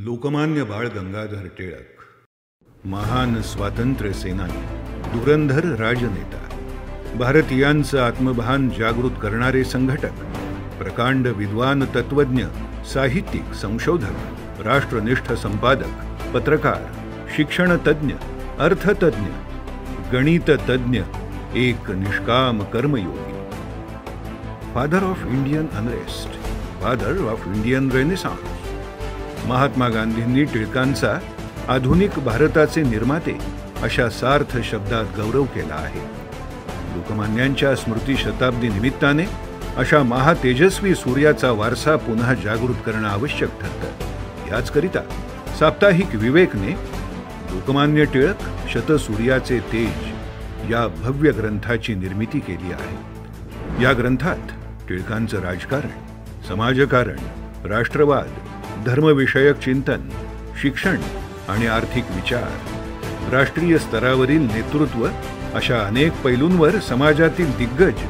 लोकमान्य बाळ गंगाधर टिळक, महान स्वातंत्र्य सेनानी, धुरंधर राजनेता, भारतीयांचं आत्मभान जागृत करणारे संघटक, प्रकांड विद्वान, तत्वज्ञ, साहित्यिक, संशोधक, राष्ट्रनिष्ठ संपादक, पत्रकार, शिक्षणतज्ञ, अर्थतज्ञ, गणिततज्ञ, एक निष्काम कर्मयोगी, father of Indian unrest, father of Indian renaissance. Mahatma गांधींनी टिळकांचा आधुनिक भारताचे निर्माते अशा सार्थ शब्दात गौरव केला आहे. लोकमान्यांच्या स्मृती शताब्दी निमित्ताने अशा महातेजस्वी सूर्याचा वारसा पुन्हा जागृत करणं आवश्यक ठरतं. याचकरिता साप्ताहिक विवेकने लोकमान्य टिळक शतसूर्याचे तेज या भव्य ग्रंथाची निर्मिती केली आहे. या ग्रंथात टिळकांचं राजकारण, समाजकारण, राष्ट्रवाद, धर्मविषयक चिंतन, शिक्षण आणि आर्थिक विचार, राष्ट्रीय स्तरावरील नेतृत्व अशा अनेक पैलूंवर समाजातील दिग्गज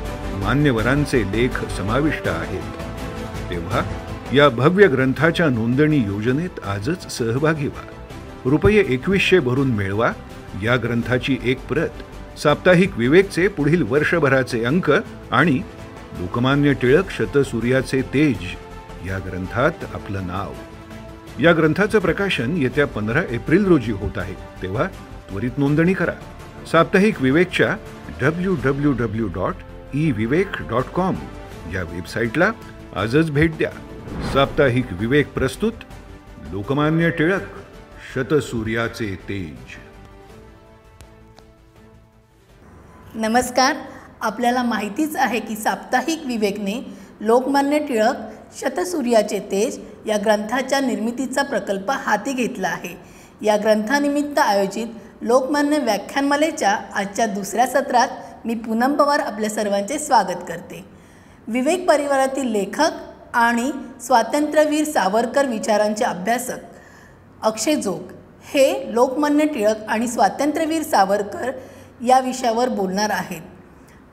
मान्यवरांचे लेख समाविष्ट आहेत. तेव्हा या भव्य ग्रंथाच्या नोंदणी योजनेत आजच सहभागी व्हा. रुपये 2100 भरून मिळवा या ग्रंथाची एक प्रत, साप्ताहिक विवेकचे पुढील वर्षभराचे अंक आणि लोकमान्य टिळक शतसूर्याचे तेज या ग्रंथात आपलं नाव. या ग्रंथाचं प्रकाशन येत्या 15 एप्रिल रोजी होत आहे. तेव्हा त्वरित नोंदणी करा. साप्ताहिक विवेकच्या www.evivek.com या वेबसाईटला आजच भेट द्या. साप्ताहिक विवेक प्रस्तुत लोकमान्य टिळक शतसूर्याचे तेज. नमस्कार. आपल्याला माहितीच आहे की साप्ताहिक विवेकने लोकमान्य टिळक शतसूर्याचे तेज या ग्रंथाच्या निर्मितीचा प्रकल्प हाती घेतला आहे. या ग्रंथानिमित्त आयोजित लोकमान्य व्याख्यानमालेच्या आजच्या दुसऱ्या सत्रात मी पूनम पवार आपल्या सर्वांचे स्वागत करते. विवेक परिवारातील लेखक आणि स्वातंत्र्यवीर सावरकर विचारांचे अभ्यासक अक्षय जोग हे लोकमान्य टिळक आणि स्वातंत्र्यवीर सावरकर या विषयावर बोलणार आहेत.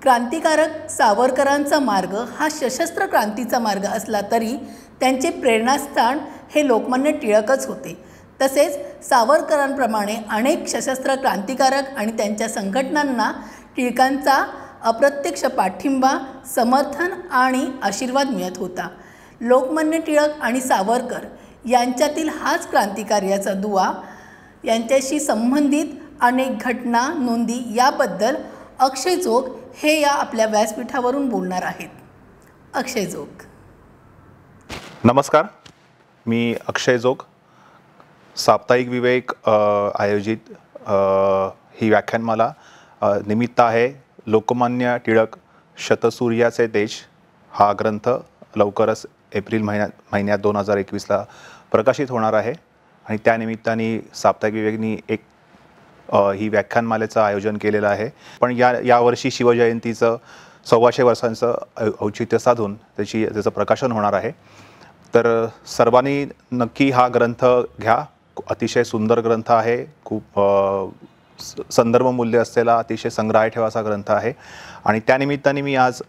क्रांतिकारक सावरकरांचा मार्ग हा सशस्त्र क्रांतीचा मार्ग असला तरी त्यांचे प्रेरणास्थान हे लोकमान्य टिळकच होते. तसेच सावरकरांप्रमाणे अनेक सशस्त्र क्रांतिकारक आणि त्यांच्या संघटनांना टिळकांचा अप्रत्यक्ष पाठिंबा, समर्थन आणि आशीर्वाद मिळत होता. लोकमान्य टिळक आणि सावरकर यांच्यातील हाच क्रांतिकार्याचा दुवा, यांच्याशी संबंधित अनेक घटना, नोंदी याबद्दल अक्षय जोग हे या आपल्या व्यासपीठावरून बोलणार आहेत. अक्षय जोग. नमस्कार, मी अक्षय जोग. साप्ताहिक विवेक आयोजित ही व्याख्यानमाला निमित्त आहे लोकमान्य टिळक शतसूर्याचे तेज हा ग्रंथ लवकरच एप्रिल महिन्यात 2021ला प्रकाशित होणार आहे आणि त्यानिमित्ताने साप्ताहिक विवेकनी एक ही व्याख्यानमालेचं आयोजन केलेलं आहे. पण यावर्षी शिवजयंतीचं 125 वर्षांचं औचित्य साधून त्याचं प्रकाशन होणार आहे. तर सर्वांनी नक्की हा ग्रंथ घ्या. अतिशय सुंदर ग्रंथ आहे. खूप संदर्भ मूल्य असलेला अतिशय संग्रहाय असा ग्रंथ आहे आणि त्यानिमित्ताने मी आज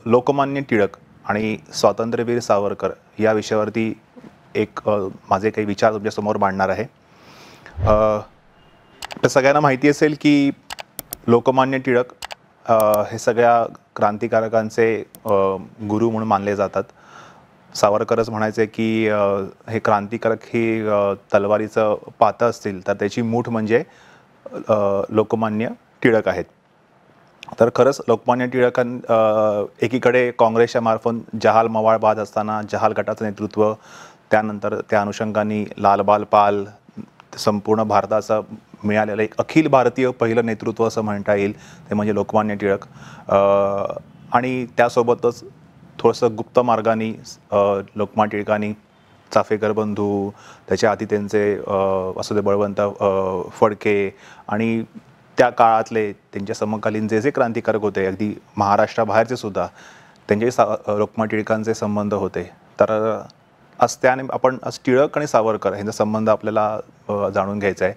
लोकमान्य टिळक आणि स्वातंत्र्यवीर सावरकर या विषयावरती एक माझे काही विचार तुमच्यासमोर मांडणार आहे. तर सगळ्यांना माहिती असेल की लोकमान्य टिळक हे सगळ्या क्रांतिकारकांचे गुरु म्हणून मानले जातात. सावरकरच म्हणायचे की हे क्रांतिकारक ही तलवारीचं पातं असतील तर त्याची मूठ म्हणजे लोकमान्य टिळक आहेत. तर खरंच लोकमान्य एकीकडे काँग्रेसच्या मार्फत जहाल मवाळ बाद असताना जहाल गटाचं नेतृत्व, त्यानंतर त्या अनुषंगाने लालबाल पाल, संपूर्ण भारताचं मिळालेलं एक अखिल भारतीय पहिलं नेतृत्व असं म्हणता येईल ते म्हणजे लोकमान्य टिळक. आणि त्यासोबतच थोडंसं गुप्त मार्गाने लोकमान्य टिळकांनी चाफेकर बंधू, त्याच्या आधी त्यांचे वासुदेव बळवंत फडके आणि त्या काळातले त्यांच्या समकालीन जे क्रांतिकारक होते, अगदी महाराष्ट्राबाहेरचे सुद्धा, त्यांचे लोकमान्य टिळकांचे संबंध होते. तर त्याने आपण टिळक आणि सावरकर यांचा संबंध आपल्याला जाणून घ्यायचा आहे.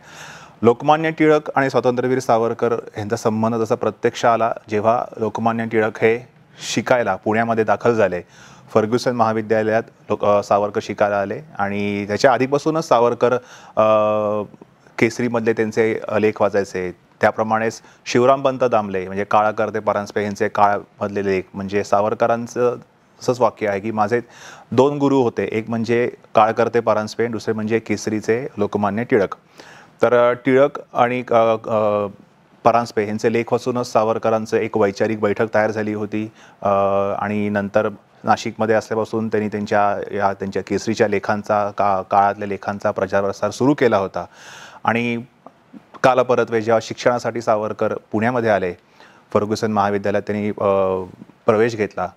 लोकमान्य टिळक आणि स्वातंत्र्यवीर सावरकर यांचा संबंध जसा प्रत्यक्ष आला जेव्हा लोकमान्य टिळक हे शिकायला पुण्यामध्ये दाखल झाले. फर्ग्युसन महाविद्यालयात सावरकर शिकायला आले आणि त्याच्या आधीपासूनच सावरकर केसरीमधले त्यांचे लेख वाचायचे. त्याप्रमाणेच शिवरामपंत दामले म्हणजे काळा करते परांजपे यांचे काळमधले लेख, म्हणजे सावरकरांचं असंच वाक्य आहे की माझे 2 गुरु होते, एक म्हणजे काळ करते परांजपे, दुसरे म्हणजे केसरीचे लोकमान्य टिळक. तर टिळक आणि परांजपे यांचे लेख वाचूनच सावरकरांचं एक वैचारिक बैठक तयार झाली होती आणि नंतर नाशिकमध्ये असल्यापासून त्यांनी त्यांच्या केसरीच्या लेखांचा काळातल्या लेखांचा प्रचार प्रसार सुरू केला होता. आणि कालपरत्वे जेव्हा शिक्षणासाठी सावरकर पुण्यामध्ये आले, फर्ग्युसन महाविद्यालयात त्यांनी प्रवेश घेतला,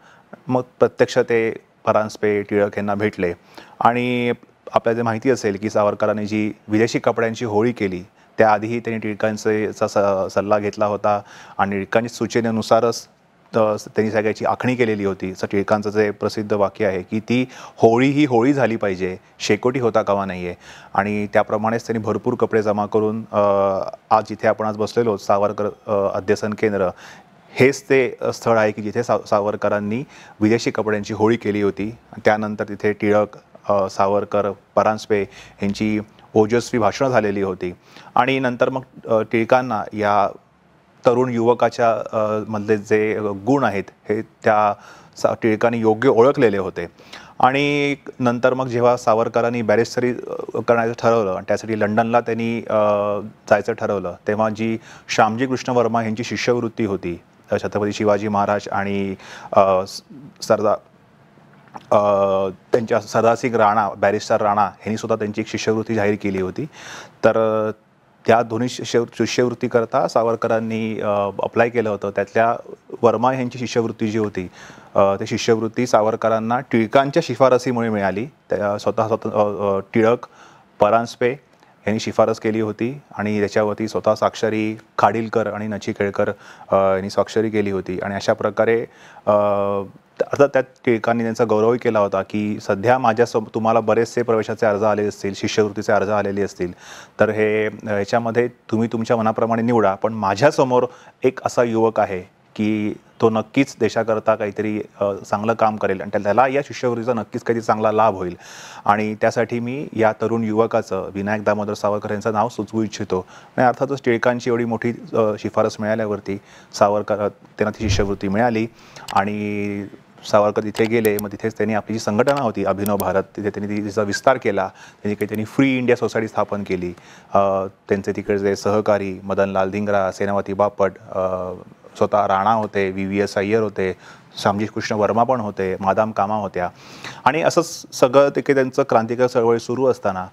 मग प्रत्यक्ष ते परांजपे टिळक यांना भेटले. आणि आपल्याला जे माहिती असेल की सावरकरांनी जी विदेशी कपड्यांची होळी केली त्याआधीही त्यांनी टिळकांचा सल्ला घेतला होता आणि टिळकांच्या सूचनेनुसारच त्यांनी सगळ्याची आखणी केलेली होती. असं टिळकांचं जे प्रसिद्ध वाक्य आहे की ती होळी ही होळी झाली पाहिजे, शेकोटी होता कामा नाही आहे. आणि त्याप्रमाणेच त्यांनी भरपूर कपडे जमा करून आज जिथे आपण आज बसलेलो सावरकर अध्यसन केंद्र हेच ते स्थळ आहे की जिथे सावरकरांनी विदेशी कपड्यांची होळी केली होती. त्यानंतर तिथे टिळक, सावरकर, परांजपे यांची ओजस्वी भाषणं झालेली होती. आणि नंतर मग टिळकांना या तरुण युवकाच्या मधले जे गुण आहेत हे त्या टिळकांनी योग्य ओळखलेले होते. आणि नंतर मग जेव्हा सावरकरांनी बॅरिस्टरी करण्याचं ठरवलं आणि त्यासाठी लंडनला त्यांनी जायचं ठरवलं, तेव्हा जी श्यामजी कृष्ण वर्मा यांची शिष्यवृत्ती होती, छत्रपती शिवाजी महाराज आणि त्यांच्या सरदारसिंग राणा, बॅरिस्टर राणा यांनी सुद्धा त्यांची एक शिष्यवृत्ती जाहीर केली होती. तर त्या दोन्ही शिष्यवृत्तीकरता सावरकरांनी अप्लाय केलं होतं. त्यातल्या वर्मा यांची शिष्यवृत्ती जी होती ती शिष्यवृत्ती सावरकरांना टिळकांच्या शिफारसीमुळे मिळाली. स्वतः टिळक, परांजपे यांनी शिफारस केली होती आणि त्याच्यावरती स्वतः स्वाक्षरी खाडिलकर आणि नचिकेळकर यांनी स्वाक्षरी केली होती. आणि अशा प्रकारे अर्थात त्यात टिळकांनी त्यांचा गौरवही केला होता की सध्या तुम्हाला बरेचसे प्रवेशाचे अर्ज आले असतील, शिष्यवृत्तीचे अर्ज आलेले असतील, तर ह्याच्यामध्ये तुम्ही तुमच्या मनाप्रमाणे निवडा, पण माझ्यासमोर एक असा युवक आहे की तो नक्कीच देशाकरता काहीतरी चांगलं काम करेल आणि त्याला या शिष्यवृत्तीचा नक्कीच काहीतरी चांगला लाभ होईल. आणि त्यासाठी मी या तरुण युवकाचं विनायक दामोदर सावरकर यांचं नाव सुचवू इच्छितो. आणि अर्थातच टिळकांची एवढी मोठी शिफारस मिळाल्यावरती त्यांना ती शिष्यवृत्ती मिळाली आणि सावरकर तिथे गेले. मग तिथेच त्यांनी आपली जी संघटना होती अभिनव भारत, तिथे त्यांनी तिचा विस्तार केला. त्यांनी फ्री इंडिया सोसायटी स्थापन केली. त्यांचे तिकडचे सहकारी मदनलाल धिंगरा, सेनापती बापट, स्वतः राणा होते, VVS अय्यर होते, श्यामजी कृष्ण वर्मा पण होते, मादाम कामा होत्या. आणि असंच सगळं तिथे त्यांचं क्रांतिकारी चळवळी सुरू असताना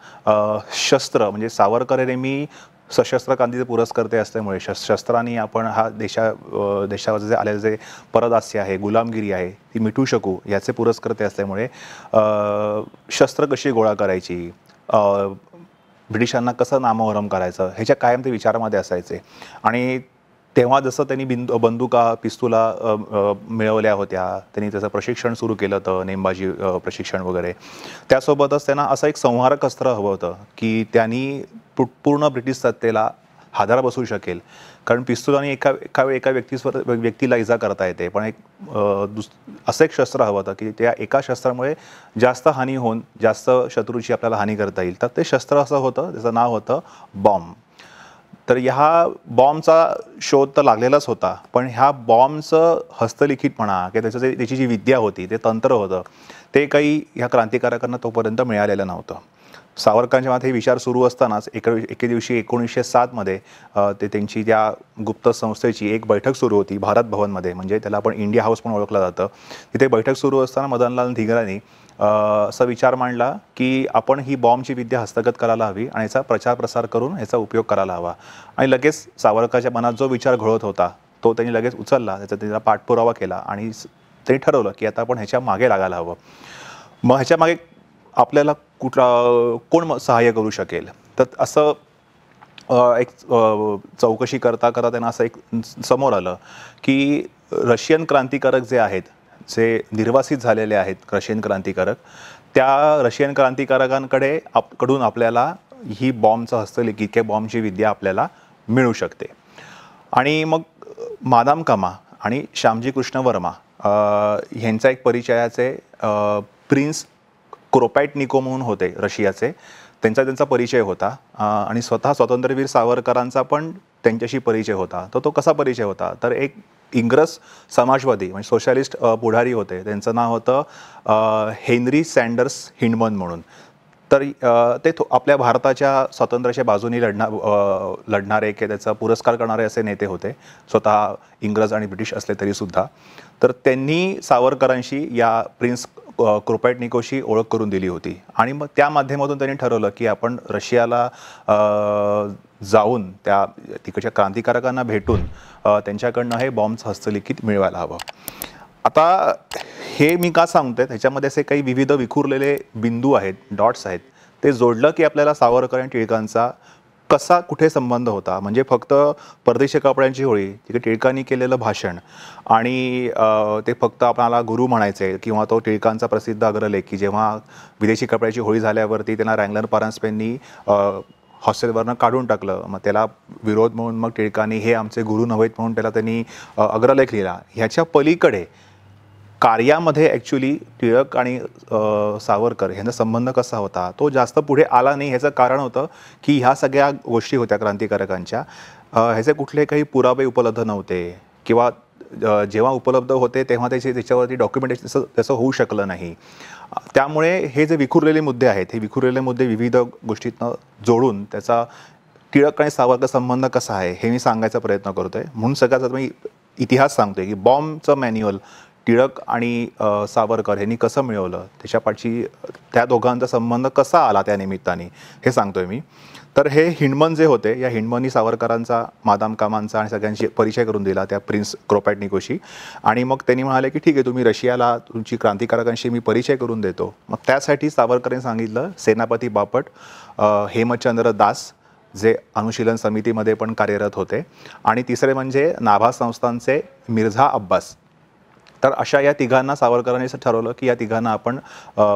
शस्त्र म्हणजे सावरकर नेहमी सशस्त्र क्रांतीचे पुरस्कर्ते असल्यामुळे शस्त्रांनी आपण हा देशावर जे आलेले जे परदास्य आहे, गुलामगिरी आहे ती मिटवू शकू याचे पुरस्कर्ते असल्यामुळे शस्त्र कशी गोळा करायची, ब्रिटिशांना कसं नामोहरम करायचं ह्याच्या कायम ते विचारामध्ये असायचे. आणि तेव्हा जसं त्यांनी बंदुका, पिस्तुला मिळवल्या होत्या, त्यांनी त्याचं प्रशिक्षण सुरू केलं होतं, नेमबाजी प्रशिक्षण वगैरे, त्यासोबतच त्यांना असं एक संहारक अस्त्र हवं होतं की त्यांनी पूर्ण ब्रिटिश सत्तेला हादरा बसू शकेल. कारण पिस्तुलाने एका व्यक्तीला इजा करता येते, पण असं एक शस्त्र हवं होतं की त्या एका शस्त्रामुळे जास्त हानी होऊन जास्त शत्रूची आपल्याला हानी करता येईल. तर ते शस्त्र असं होतं, त्याचं नाव होतं बॉम्ब. तर ह्या बॉम्बचा शोध तर लागलेलाच होता, पण ह्या बॉम्बचं हस्तलिखित म्हणा किंवा त्याची जी विद्या होती, ते तंत्र होतं, ते काही ह्या क्रांतिकारकांना तोपर्यंत मिळालेलं नव्हतं. सावरकरांच्या मागे हे विचार सुरू असतानाच एके दिवशी 1907 ते त्यांची त्या गुप्त संस्थेची एक बैठक सुरू होती भारत भवनमध्ये, म्हणजे त्याला आपण इंडिया हाऊस म्हणून ओळखलं जातं. तिथे बैठक सुरू असताना मदनलाल धिंगरांनी असा विचार मांडला की आपण ही बॉम्बची विद्या हस्तगत करायला हवी आणि याचा प्रचार प्रसार करून याचा उपयोग करायला हवा. आणि लगेच सावरकरांच्या मनात जो विचार घोळत होता तो त्यांनी लगेच उचलला, त्याचा पाठपुरावा केला आणि त्यांनी ठरवलं की आता आपण ह्याच्या मागे लागायला हवं. मग ह्याच्या मागे आपल्याला कोण सहाय्य करू शकेल, तर असं एक चौकशी करता त्यांना असं एक समोर आलं की रशियन क्रांतिकारक जे आहेत, जे निर्वासित झालेले आहेत रशियन क्रांतिकारक, त्या रशियन क्रांतिकारकांकडून आपल्याला ही बॉम्बचं हस्तलिखित किंवा बॉम्बची विद्या आपल्याला मिळू शकते. आणि मग मादाम कामा आणि श्यामजी कृष्ण वर्मा ह्यांचा एक परिचयाचे प्रिन्स क्रोपॅटनिको म्हणून होते रशियाचे, त्यांचा परिचय होता आणि स्वतः स्वातंत्र्यवीर सावरकरांचा पण त्यांच्याशी परिचय होता. तर तो कसा परिचय होता, तर एक इंग्रज समाजवादी म्हणजे सोशलिस्ट पुढारी होते, त्यांचं नाव होतं हेनरी सँडर्स हिंडमन म्हणून. तर ते आपल्या भारताच्या स्वातंत्र्याच्या बाजूने लढणारे की त्याचा पुरस्कार करणारे असे नेते होते, स्वतः इंग्रज आणि ब्रिटिश असले तरीसुद्धा. तर त्यांनी सावरकरांशी या प्रिन्स क्रोपॅटनिकोशी ओळख करून दिली होती आणि मग त्या माध्यमातून त्यांनी ठरवलं की आपण रशियाला जाऊन त्या तिकडच्या क्रांतिकारकांना भेटून त्यांच्याकडनं हे बॉम्बचं हस्तलिखित मिळवायला हवं. आता हे मी का सांगतोय, त्याच्यामध्ये असे काही विविध विखुरलेले बिंदू आहेत, डॉट्स आहेत, ते जोडलं की आपल्याला सावरकर आणि टिळकांचा कसा कुठे संबंध होता. म्हणजे फक्त परदेशी कपड्यांची होळी, तिथे टिळकांनी केलेलं भाषण आणि ते फक्त आपल्याला गुरु म्हणायचे किंवा तो टिळकांचा प्रसिद्ध अग्रलेख की जेव्हा विदेशी कपड्याची होळी झाल्यावरती त्यांना रँगलर पारांजपेंनी हॉस्टेलवरनं काढून टाकलं, मग त्याला विरोध म्हणून मग टिळकांनी हे आमचे गुरु नव्हेत म्हणून त्याला त्यांनी अग्रलेख लिहिला. ह्याच्या पलीकडे कार्यामध्ये ॲक्च्युली टिळक आणि सावरकर ह्यांचा संबंध कसा होता तो जास्त पुढे आला नाही. ह्याचं कारण होतं की ह्या सगळ्या गोष्टी होत्या क्रांतिकारकांच्या, ह्याचे कुठले काही पुरावे उपलब्ध नव्हते किंवा जेव्हा उपलब्ध होते तेव्हा त्याच्यावरती डॉक्युमेंटेशन त्याचं होऊ शकलं नाही. त्यामुळे हे जे विखुरलेले मुद्दे आहेत, हे विखुरलेले मुद्दे विविध गोष्टीतनं जोडून त्याचा टिळक आणि सावरकर संबंध कसा आहे हे मी सांगायचा प्रयत्न करतोय. म्हणून सगळ्यात मी इतिहास सांगतोय की बॉम्बचं मॅन्युअल टिळक आणि सावरकर यांनी कसं मिळवलं, त्याच्यापाठी त्या दोघांचा संबंध कसा आला त्या निमित्ताने हे सांगतोय मी. तर हे हिंडमन जे होते, या हिंडमनी सावरकरांचा, मादाम कामांचा आणि सगळ्यांशी परिचय करून दिला त्या प्रिन्स क्रोपॅटनिकोशी. आणि मग त्यांनी म्हणाले की ठीक आहे, तुम्ही रशियाला तुमची क्रांतिकारकांशी मी परिचय करून देतो. मग त्यासाठी सावरकरांनी सांगितलं सेनापती बापट, हेमचंद्र दास जे अनुशीलन समितीमध्ये पण कार्यरत होते, आणि तिसरे म्हणजे नाभा संस्थानचे मिर्झा अब्बास. तर अशा या तिघांना सावरकरांनी असं ठरवलं की या तिघांना आपण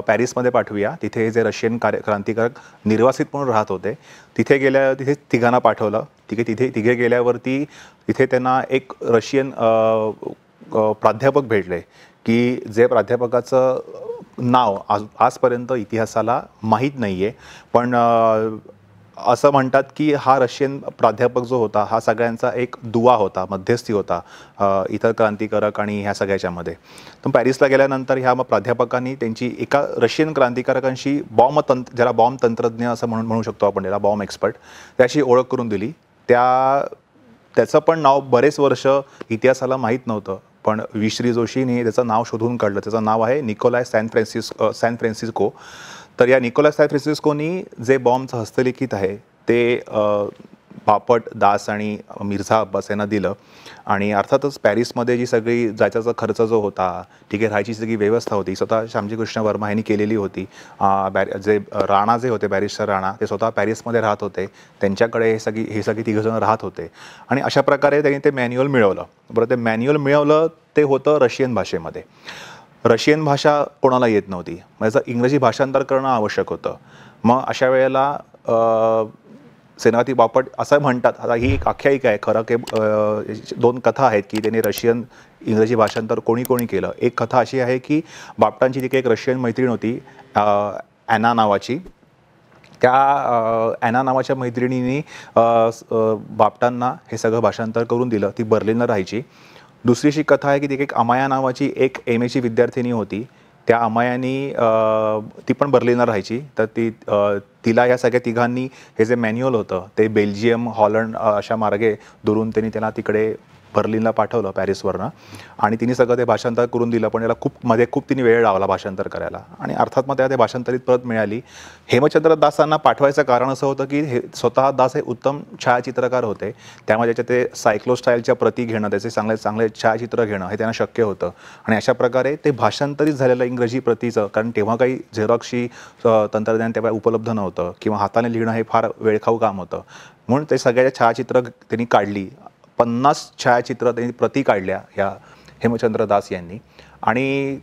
पॅरिसमध्ये पाठवूया. तिथे जे रशियन क्रांतिकारक निर्वासित म्हणून राहत होते तिथे तिघांना पाठवलं. तिघे गेल्यावरती तिथे त्यांना एक रशियन प्राध्यापक भेटले की जे प्राध्यापकाचं नाव आजपर्यंत इतिहासाला माहीत नाही आहे, पण असं म्हणतात की हा रशियन प्राध्यापक जो होता हा सगळ्यांचा एक दुवा होता, मध्यस्थी होता इतर क्रांतिकारक आणि ह्या सगळ्याच्यामध्ये. तर पॅरिसला गेल्यानंतर ह्या प्राध्यापकांनी त्यांची एका रशियन क्रांतिकारकांशी ज्याला बॉम्ब तंत्रज्ञ असं म्हणू शकतो आपण, त्याला बॉम्ब एक्सपर्ट, त्याशी ओळख करून दिली. त्याचं पण नाव बरेच वर्ष इतिहासाला माहीत नव्हतं, पण श्री जोशीने त्याचं नाव शोधून काढलं. त्याचं नाव आहे निकोलाय सॅन फ्रान्सिस्को. तर या निकोलाय सॅन फ्रान्सिस्कोनी जे बॉम्बचं हस्तलिखित आहे ते बापट, दास आणि मिर्झा अब्बास यांना दिलं. आणि अर्थातच पॅरिसमध्ये जी सगळी जायचा खर्च जो होता, ठीक आहे, राहायची सगळी व्यवस्था होती स्वतः श्यामजी कृष्ण वर्मा यांनी केलेली होती. जे राणा जे होते, बॅरिस्टर राणा, ते स्वतः पॅरिसमध्ये राहत होते, त्यांच्याकडे हे सगळी तिघंजण राहत होते. आणि अशा प्रकारे त्यांनी ते मॅन्युअल मिळवलं. बरं, ते मॅन्युअल मिळवलं ते होतं रशियन भाषेमध्ये. रशियन भाषा कोणाला येत नव्हती, म्हणजे इंग्रजी भाषांतर करणं आवश्यक होतं. मग अशा वेळेला सेनापती बापट असं म्हणतात, आता ही एक आख्यायिका आहे खरं की दोन कथा आहेत की त्यांनी रशियन इंग्रजी भाषांतर कोणी केलं. एक कथा अशी आहे की बापटांची तिथे एक रशियन मैत्रीण होती ॲना नावाची. त्या ॲना नावाच्या मैत्रिणीने बापटांना हे सगळं भाषांतर करून दिलं. ती बर्लिनला राहायची. दुसरीशी कथा आहे की ती एक अमाया नावाची एक MA विद्यार्थिनी होती. त्या अमायानी ती पण बर्लिनला राहायची. तर तिला या सगळ्या तिघांनी हे जे मॅन्युअल होतं ते बेल्जियम, हॉलंड अशा मार्गे दुरून त्यांनी त्याला तिकडे बर्लिनला पाठवलं पॅरिसवरनं. आणि तिने सगळं ते भाषांतर करून दिलं, पण याला खूप तिने वेळ लावला भाषांतर करायला. आणि अर्थात मग त्याला ते भाषांतरित परत मिळाली. हेमचंद्र दासांना पाठवायचं कारण असं होतं की स्वतः दास हे उत्तम छायाचित्रकार होते, त्यामुळे त्याच्या ते सायक्लोस्टाईलच्या प्रती घेणं, त्याचे चांगले छायाचित्र घेणं हे त्यांना शक्य होतं. आणि अशा प्रकारे ते भाषांतरित झालेलं इंग्रजी प्रतीचं, कारण तेव्हा काही झेरॉक्सची तंत्रज्ञान तेव्हा उपलब्ध नव्हतं किंवा हाताने लिहिणं हे फार वेळखाऊ काम होतं. म्हणून ते सगळ्या छायाचित्र त्यांनी काढली. 50 छायाचित्र त्यांनी प्रती काढल्या ह्या हेमचंद्र दास यांनी. आणि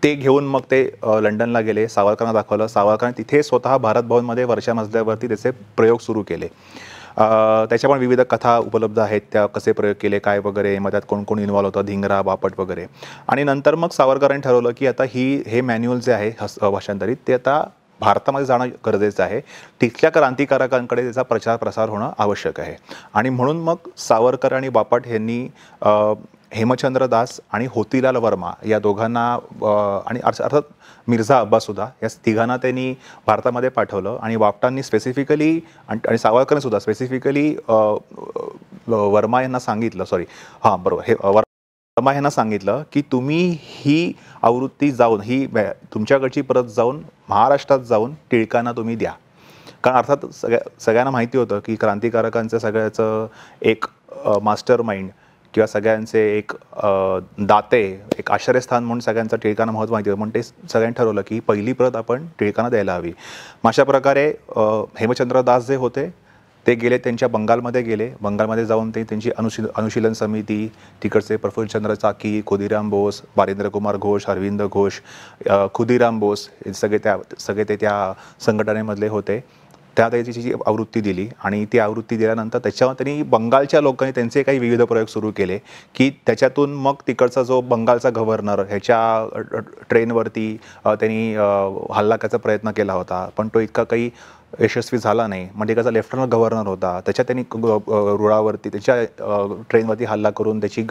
ते घेऊन मग ते लंडनला गेले, सावरकरांना दाखवलं. सावरकरांनी तिथे स्वतः भारत भवनमध्ये वरच्या मजल्यावरती त्याचे प्रयोग सुरू केले. त्याच्या पण विविध कथा उपलब्ध आहेत, त्या कसे प्रयोग केले काय वगैरे, मग त्यात कोण कोण इन्व्हॉल्व होतं, धिंगरा, बापट वगैरे. आणि नंतर मग सावरकरांनी ठरवलं की आता हे मॅन्युअल जे आहे भाषांतरित ते आता भारतामध्ये जाणं गरजेचं आहे, तिथल्या क्रांतिकारकांकडे त्याचा प्रचार प्रसार होणं आवश्यक आहे. आणि म्हणून मग सावरकर आणि बापट यांनी हेमचंद्र दास आणि होतीलाल वर्मा या दोघांना आणि अर्थात मिर्झा अब्बाससुद्धा या तिघांना त्यांनी भारतामध्ये पाठवलं. आणि बापटांनी स्पेसिफिकली आणि सावरकरांनी सुद्धा स्पेसिफिकली वर्मा यांना सांगितलं वर्मा यांना सांगितलं की तुम्ही ही आवृत्ती जाऊन तुमच्याकडची परत जाऊन महाराष्ट्रात जाऊन टिळकांना तुम्ही द्या. कारण अर्थात सगळ्यांना माहिती होतं की क्रांतिकारकांचं सगळ्याचं एक मास्टर माइंड किंवा सगळ्यांचे एक दाते, एक आश्रयस्थान म्हणून सगळ्यांचं टिळकांना महत्त्व माहिती होतं. म्हणून ते सगळ्यांनी ठरवलं की पहिली प्रत आपण टिळकांना द्यायला हवी. अशा प्रकारे हेमचंद्र दास जे होते ते गेले, त्यांच्या बंगालमध्ये गेले. बंगालमध्ये जाऊन ते त्यांची अनुशीलन समिती, तिकडचे प्रफुल्लचंद्र चाकी, खुदीराम बोस, बारिंद्र कुमार घोष, अरविंद घोष, खुदीराम बोस हे सगळे ते त्या संघटनेमधले होते. त्याची आवृत्ती दिली आणि ती आवृत्ती दिल्यानंतर त्याच्यावर त्यांनी बंगालच्या लोकांनी त्यांचे काही विविध प्रयोग सुरू केले की त्याच्यातून मग तिकडचा जो बंगालचा गव्हर्नर ह्याच्या ट्रेनवरती त्यांनी हल्ला करायचा प्रयत्न केला होता, पण तो इतका काही यशस्वी झाला नाही. म्हणजे त्याचा लेफ्टनंट गव्हर्नर होता, त्याच्यात त्यांनी रुळावरती त्याच्या ट्रेनवरती हल्ला करून त्याची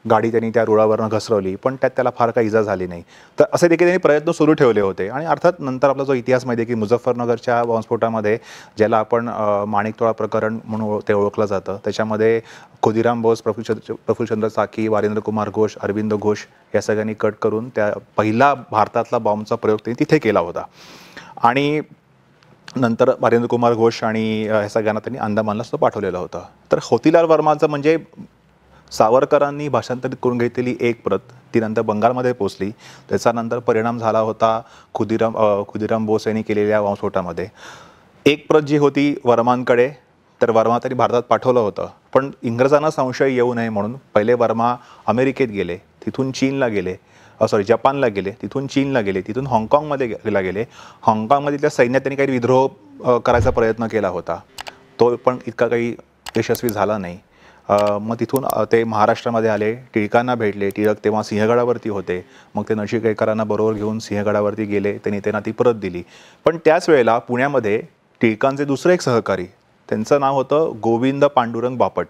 गाडी त्यांनी त्या रुळावरनं घसरवली, पण त्यात त्याला फार काही इजा झाली नाही. तर असे देखील त्यांनी प्रयत्न सुरू ठेवले होते. आणि अर्थात नंतर आपला जो इतिहास माहिती आहे की मुझफ्फरनगरच्या बॉम्बस्फोटामध्ये ज्याला आपण माणिकतोळा प्रकरण म्हणून ते ओळखलं जातं, त्याच्यामध्ये खुदीराम बोस, प्रफुल्लचंद्र चाकी, बारिंद्र कुमार घोष, अरविंद घोष या सगळ्यांनी कट करून त्या पहिला भारतातला बॉम्बचा प्रयोग त्यांनी तिथे केला होता. आणि नंतर बारिंद्र कुमार घोष आणि ह्या सगळ्यांना त्यांनी अंदमानला सुद्धा पाठवलेलं होतं. तर होतीलाल वर्माचं म्हणजे सावरकरांनी भाषांतरित करून घेतलेली एक प्रत ती नंतर बंगालमध्ये पोचली. त्याच्यानंतर परिणाम झाला होता खुदीराम बोस यांनी केलेल्या बॉम्बस्फोटामध्ये. एक प्रत जी होती वर्मांकडे, तर वर्मा तरी भारतात पाठवलं होतं, पण इंग्रजांना संशय येऊ नये म्हणून पहिले वर्मा अमेरिकेत गेले, तिथून चीनला गेले, जपानला गेले, तिथून चीनला गेले, तिथून हाँगकाँगमध्ये गेले. हाँगकाँगमधल्या सैन्यात त्यांनी काही विद्रोह करायचा प्रयत्न केला होता, तो पण इतका काही यशस्वी झाला नाही. मग तिथून ते महाराष्ट्रामध्ये आले, टिळकांना भेटले. टिळक तेव्हा सिंहगडावरती होते. मग ते नचिकेकरांना बरोबर घेऊन सिंहगडावरती गेले, त्यांनी त्यांना ती परत दिली. पण त्याच वेळेला पुण्यामध्ये टिळकांचे दुसरे एक सहकारी, त्यांचं नाव होतं गोविंद पांडुरंग बापट.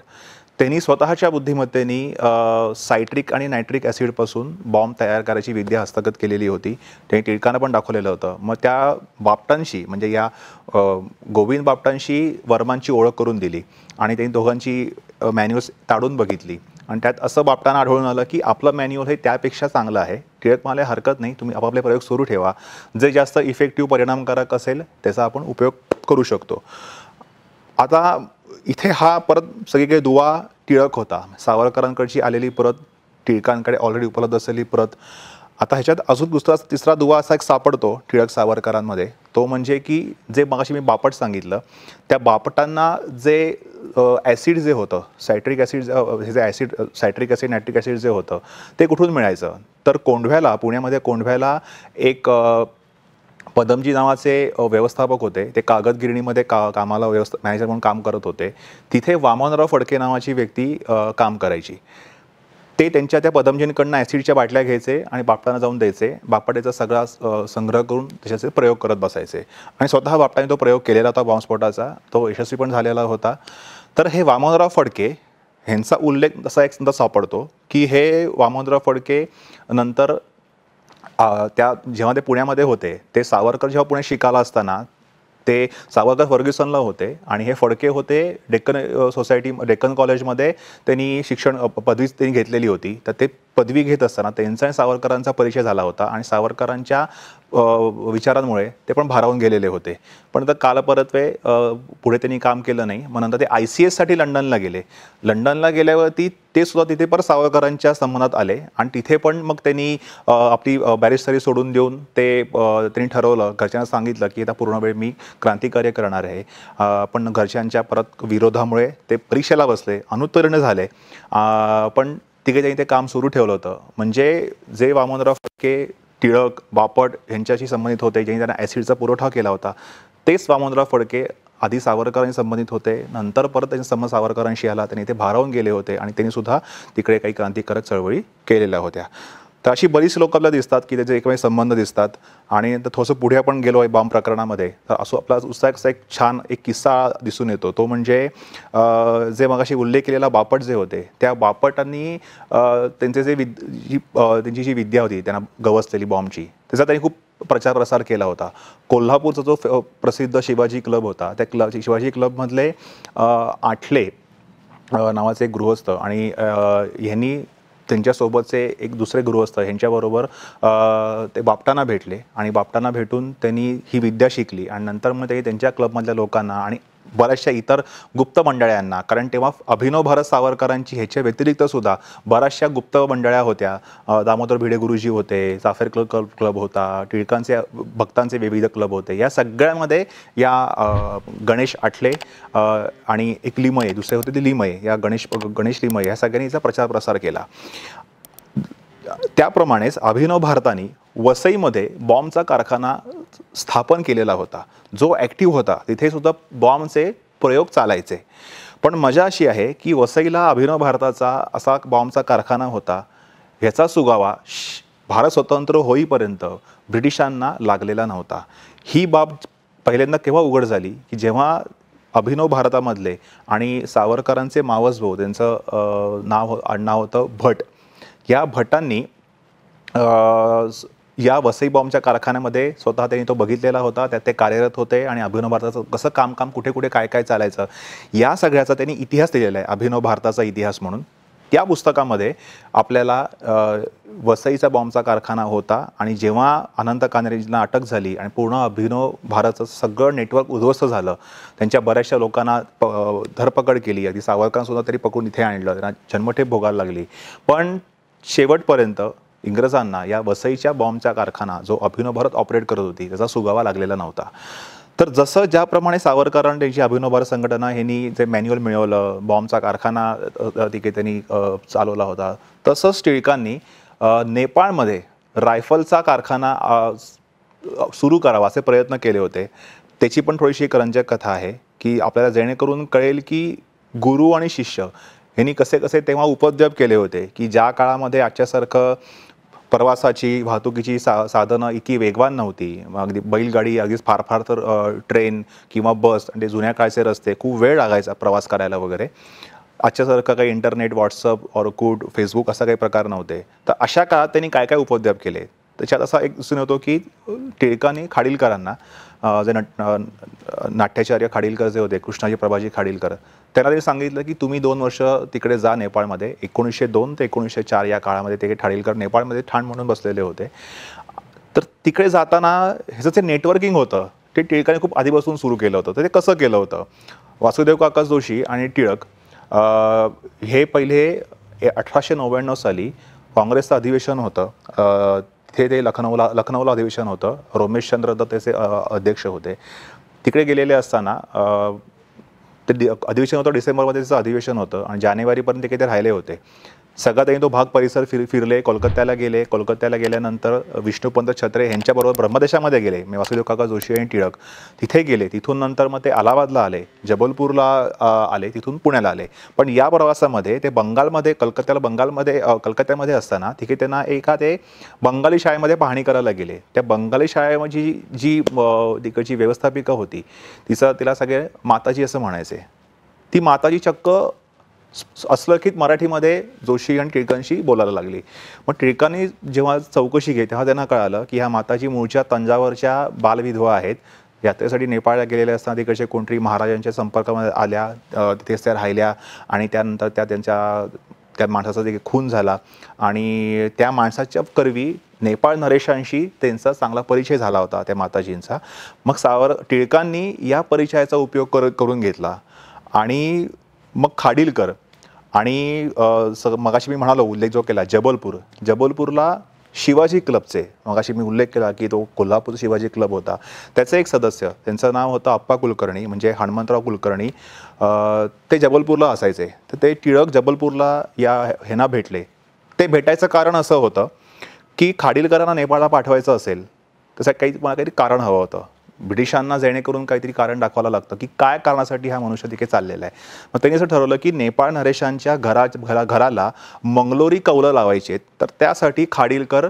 त्यांनी स्वतःच्या बुद्धिमत्तेने सायट्रिक आणि नायट्रिक ॲसिडपासून बॉम्ब तयार करायची विद्या हस्तगत केलेली होती. त्यांनी टिळकांना पण दाखवलेलं होतं. मग त्या बापटांशी म्हणजे या गोविंद बापटांशी वर्मांची ओळख करून दिली आणि त्यांनी दोघांची मॅन्युअल्स ताडून बघितली. आणि त्यात असं बापटांना आढळून आलं की आपलं मॅन्युअल हे त्यापेक्षा चांगलं आहे. टिळक म्हणाले हरकत नाही, तुम्ही आपापले प्रयोग सुरू ठेवा, जे जास्त इफेक्टिव्ह परिणामकारक असेल त्याचा आपण उपयोग करू शकतो. आता इथे हा परत सगळीकडे दुवा टिळक होता. सावरकरांकडची आलेली प्रत, टिळकांकडे ऑलरेडी उपलब्ध असलेली प्रत. आता ह्याच्यात अजून तिसरा दुवा असा एक सापडतो टिळक सावरकरांमध्ये, तो म्हणजे की जे मगाशी मी बापट सांगितलं, त्या बापटांना जे ॲसिड जे होतं, सायट्रिक ॲसिड नायट्रिक ॲसिड जे होतं ते कुठून मिळायचं, तर पुण्यामध्ये कोंढव्याला एक पदमजी नावाचे व्यवस्थापक होते. ते कागद गिरणीमध्ये कामाला मॅनेजर म्हणून काम करत होते. तिथे वामनराव फडके नावाची व्यक्ती काम करायची. ते त्यांच्या त्या पदमजींकडनं ॲसिडच्या बाटल्या घ्यायचे आणि बापटांना जाऊन द्यायचे. बापटाचा सगळा संग्रह करून त्याच्याचे प्रयोग करत बसायचे. आणि स्वतः बापटाने तो प्रयोग केलेला होता बॉम्बस्फोटाचा, तो यशस्वी पण झालेला होता. तर हे वामनराव फडके ह्यांचा उल्लेख असा एक सापडतो की हे वामनराव फडके नंतर जेव्हा ते पुण्यामध्ये होते, ते सावरकर जेव्हा पुण्यात शिकायला असताना ते सावरकर फर्ग्युसनला होते आणि हे फडके होते डेक्कन कॉलेजमध्ये त्यांनी पदवी त्यांनी घेतलेली होती. तर ते पदवी घेत असताना त्यांचा आणि सावरकरांचा परिचय झाला होता आणि सावरकरांच्या विचारांमुळे ते पण भारावून गेलेले होते. पण आता कालपरत्वे पुढे त्यांनी काम केलं नाही. मग नंतर ते ICS लंडनला गेले. लंडनला गेल्यावरती ते सुद्धा तिथे परत सावरकरांच्या संबंधात आले आणि तिथे पण मग त्यांनी आपली बॅरिस्टरी सोडून देऊन त्यांनी ठरवलं, घरच्यांना सांगितलं की आता पूर्ण वेळ मी क्रांतिकार्य करणार आहे. पण घरच्यांच्या परत विरोधामुळे ते परीक्षेला बसले, अनुत्तीर्ण झाले. पण तिथे त्यांनी ते काम सुरू ठेवलं होतं. म्हणजे जे वामनराव फडके, टिळक, बापट यांच्याशी संबंधित होते, ज्यांनी त्यांना ॲसिडचा पुरवठा केला होता, तेच वामनराव फडके आधी सावरकरांशी संबंधित होते, नंतर परत त्यांचा संबंध सावरकरांशी आला, त्यांनी इथे भारावून गेले होते आणि त्यांनी सुद्धा तिकडे काही क्रांतिकारक चळवळी केलेल्या होत्या. तर अशी बरीच लोक आपल्याला दिसतात की त्याचे एकमेक संबंध दिसतात. आणि थोडंसं पुढे आपण गेलो आहे बॉम्ब प्रकरणामध्ये, तर असं आपला उत्साहाचा एक छान एक किस्सा दिसून येतो. तो म्हणजे जे मगाशी उल्लेख केलेला बापट जे होते, त्या बापटांनी त्यांचे जे त्यांची जी विद्या होती त्यांना गवसलेली बॉम्बची, त्याचा त्यांनी खूप प्रचार प्रसार केला होता. कोल्हापूरचा जो प्रसिद्ध शिवाजी क्लब होता, त्या शिवाजी क्लबमधले आठले नावाचे एक गृहस्थ आणि ह्यांनी त्यांच्यासोबतचे एक दुसरे गृहस्थ ह्यांच्याबरोबर ते बापटांना भेटले आणि बापटांना भेटून त्यांनी ही विद्या शिकली आणि नंतर मग ते त्यांच्या क्लबमधल्या लोकांना आणि बऱ्याचशा इतर गुप्त मंडळ्यांना, कारण तेव्हा अभिनव भारत सावरकरांची ह्याच्या व्यतिरिक्त सुद्धा बऱ्याचशा गुप्त मंडळ्या होत्या. दामोदर भिडे गुरुजी होते, चाफेर क्लब होता, टिळकांचे भक्तांचे विविध क्लब होते. या सगळ्यामध्ये या गणेश आठले आणि एक लिमये, दुसरे होते ते लिमये, या गणेश लिमये ह्या सगळ्यांनी याचा प्रचार प्रसार केला. त्याप्रमाणेच अभिनव भारताने वसईमध्ये बॉम्बचा कारखाना स्थापन केलेला होता, जो ॲक्टिव्ह होता. तिथे सुद्धा बॉम्बचे प्रयोग चालायचे. पण मजा अशी आहे की वसईला अभिनव भारताचा असा बॉम्बचा कारखाना होता, ह्याचा सुगावा भारत स्वतंत्र होईपर्यंत ब्रिटिशांना लागलेला नव्हता. ही बाब पहिल्यांदा केव्हा उघड झाली की जेव्हा अभिनव भारतामधले आणि सावरकरांचे मावस भाऊ, त्यांचं आडनाव होतं भट, या भटांनी या वसई बॉम्बच्या कारखान्यामध्ये स्वतः त्यांनी तो बघितलेला होता, त्यात ते कार्यरत होते आणि अभिनव भारताचं कसं काम कुठे कुठे काय काय चालायचं या सगळ्याचा त्यांनी इतिहास दिलेला आहे, अभिनव भारताचा इतिहास म्हणून. त्या पुस्तकामध्ये आपल्याला वसईचा बॉम्बचा कारखाना होता आणि जेव्हा अनंत कान्हेजींना अटक झाली आणि पूर्ण अभिनव भारताचं सगळं नेटवर्क उद्ध्वस्त झालं, त्यांच्या बऱ्याचशा लोकांना धरपकड केली, अगदी सावरकरांसुद्धा तरी पकडून इथे आणलं, त्यांना जन्मठेप भोगायला लागली. पण शेवटपर्यंत इंग्रजांना या वसईच्या बॉम्बचा कारखाना जो अभिनव भारत ऑपरेट करत होती त्याचा सुगावा लागलेला नव्हता. तर जसं ज्याप्रमाणे सावरकरांनी त्यांची अभिनव भारत संघटना ह्यांनी जे मॅन्युअल मिळवलं, बॉम्बचा कारखाना तिथे त्यांनी चालवला होता, तसंच टिळकांनी नेपाळमध्ये रायफलचा कारखाना सुरू करावा असे प्रयत्न केले होते. त्याची पण थोडीशी एक रंजक कथा आहे की आपल्याला जेणेकरून कळेल की गुरु आणि शिष्य यांनी कसे कसे तेव्हा उपद्व्याप केले होते की ज्या काळामध्ये आजच्यासारखं प्रवासाची वाहतुकीची साधनं इतकी वेगवान नव्हती. अगदी बैलगाडी, अगदीच फार फार तर ट्रेन किंवा बस, आणि ते जुन्या काळचे रस्ते, खूप वेळ लागायचा प्रवास करायला वगैरे. आजच्यासारखं काही इंटरनेट, व्हॉट्सअप, ऑरकूट, फेसबुक असा काही प्रकार नव्हते. तर अशा काळात त्यांनी काय काय उपद्व्याप केले त्याच्यात असा एक दिसून येतो की टिळकांनी खाडीलकरांना, जे नाट्याचार्य खाडीलकर जे होते, कृष्णाजी प्रभाजी खाडीलकर, त्यांना त्यांनी सांगितलं की तुम्ही 2 वर्ष तिकडे जा नेपाळमध्ये. 1902 ते 1904 या काळामध्ये ते खाडीलकर नेपाळमध्ये ठाण म्हणून बसलेले होते. तर तिकडे जाताना ह्याचं जे नेटवर्किंग होतं ते टिळकांनी खूप आधीपासून सुरू केलं होतं. तर ते कसं केलं होतं, वासुदेव काका जोशी आणि टिळक हे पहिले 1899 साली काँग्रेसचं अधिवेशन होतं, तिथे ते लखनौला अधिवेशन होतं. रोमेशचंद्र दत्त त्याचे अध्यक्ष होते. तिकडे गेलेले असताना ते अधिवेशन होतं, डिसेंबरमध्ये त्याचं अधिवेशन होतं आणि जानेवारीपर्यंत ते राहिले होते. सगळा त्यांनी तो भाग परिसर फिरले. कोलकात्याला गेले. कोलकात्याला गेल्यानंतर विष्णुपंत छत्रे यांच्याबरोबर ब्रह्मदेशामध्ये गेले. मी वासुदेव काका जोशी आणि टिळक तिथे गेले. तिथून नंतर मग ते अलाहाबादला आले, जबलपूरला आले, तिथून पुण्याला आले. पण या प्रवासामध्ये ते कलकत्त्यामध्ये असताना तिथे त्यांना एका ते बंगाली शाळेमध्ये पाहणी करायला गेले. त्या बंगाली शाळेमध्ये जी तिकडची व्यवस्थापिका होती, तिला सगळे माताजी असं म्हणायचे. ती माताजी चक्क अस्खलित मराठीमध्ये जोशी आणि टिळकांशी बोलायला लागली. मग टिळकांनी जेव्हा चौकशी केली तेव्हा त्यांना कळालं की ह्या माताजी मूळच्या तंजावरच्या बालविधवा आहेत. यात्रेसाठी नेपाळला गेलेल्या असताना तिकडचे कोणतरी महाराजांच्या संपर्कामध्ये आल्या, तिथेच त्या राहिल्या आणि त्यानंतर त्या माणसाचा देखील खून झाला आणि त्या माणसाच्या करवी नेपाळ नरेशांशी त्यांचा चांगला परिचय झाला होता त्या माताजींचा. मग टिळकांनी या परिचयाचा उपयोग करून घेतला आणि मग खाडीलकर आणि मगाशी मी म्हणालो उल्लेख जो केला जबलपूरला शिवाजी क्लबचे, मगाशी मी उल्लेख केला की तो कोल्हापूर शिवाजी क्लब होता, त्याचे एक सदस्य, त्यांचं नाव होतं अप्पा कुलकर्णी, म्हणजे हनुमंतराव कुलकर्णी. ते जबलपूरला असायचे. तर ते टिळक जबलपूरला ह्यांना भेटले. ते भेटायचं कारण असं होतं की खाडीलकरांना नेपाळला पाठवायचं असेल तसं मला काहीतरी कारण हवं होतं. ब्रिटिशांना जेणेकरून काहीतरी कारण दाखवायला लागतं की काय कारणासाठी हा मनुष्य तिथे चाललेला आहे. मग त्यांनी असं ठरवलं की नेपाळ नरेशांच्या घराला मंगलोरी कौलं लावायचे, तर त्यासाठी खाडीलकर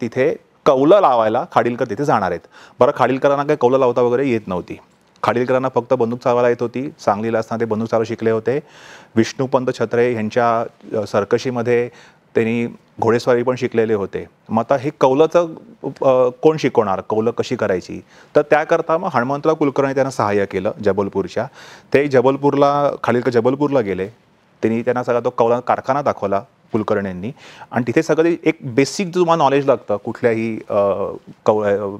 तिथे कौलं लावायला खाडीलकर तिथे जाणार आहेत. बरं, खाडीलकरांना काही कौलं लावता वगैरे येत नव्हती. खाडीलकरांना फक्त बंदूक चालवायला येत होती. सांगलीला असताना ते बंदूक चालू शिकले होते. विष्णुपंत छत्रे यांच्या सरकशीमध्ये त्यांनी घोडेस्वारी पण शिकलेले होते. मग आता हे कौलाचं कोण शिकवणार, कौलं कशी करायची, तर त्याकरता मग हनुमंतराव कुलकर्णी त्यांना सहाय्य केलं जबलपूरच्या. ते खाडीलकर जबलपूरला गेले. त्यांनी त्यांना सगळा तो कौला कारखाना दाखवला कुलकर्ण्यांनी, आणि तिथे सगळं एक बेसिक जो तुम्हाला नॉलेज लागतं कुठल्याही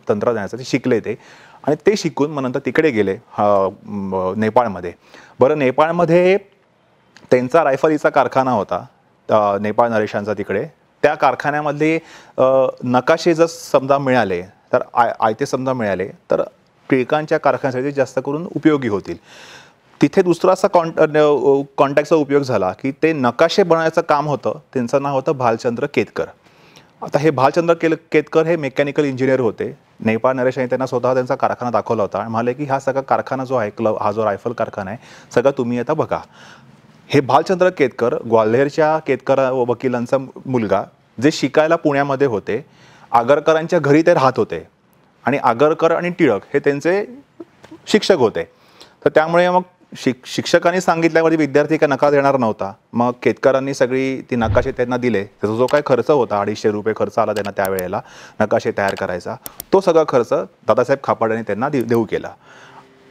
तंत्रज्ञानाचं ते शिकले ते, आणि ते शिकून मग नंतर तिकडे गेले नेपाळमध्ये. बरं, नेपाळमध्ये त्यांचा रायफलीचा कारखाना होता नेपाळ नरेशांचा तिकडे. त्या कारखान्यामध्ये नकाशे जर समजा मिळाले, तर आयते समजा मिळाले तर टिळकांच्या कारखान्यासाठी जास्त करून उपयोगी होतील. तिथे दुसरा असा कॉन्टॅक्टचा उपयोग झाला की ते नकाशे बनवायचं काम होतं. त्यांचं नाव होतं भालचंद्र केतकर. आता हे भालचंद्र केतकर हे मेकॅनिकल इंजिनियर होते. नेपाळ नरेशांनी त्यांना स्वतः त्यांचा कारखाना दाखवला होता आणि म्हणाले की हा सगळा कारखाना जो आहे हा जो रायफल कारखाना आहे सगळा तुम्ही आता बघा. हे भालचंद्र केतकर ग्वाल्हेरच्या केतकर वकिलांचा मुलगा, जे शिकायला पुण्यामध्ये होते. आगरकरांच्या घरी ते राहत होते आणि आगरकर आणि टिळक हे त्यांचे शिक्षक होते. तर त्यामुळे मग शिक्षकांनी सांगितल्यावर विद्यार्थी काय नकार देणार नव्हता. मग केतकरांनी सगळी ती नकाशे त्यांना दिले. त्याचा जो काय खर्च होता, 250 रुपये खर्च आला त्यांना त्यावेळेला नकाशे तयार करायचा, तो सगळा खर्च दादासाहेब खापर्ड्यांनी त्यांना देऊ केला.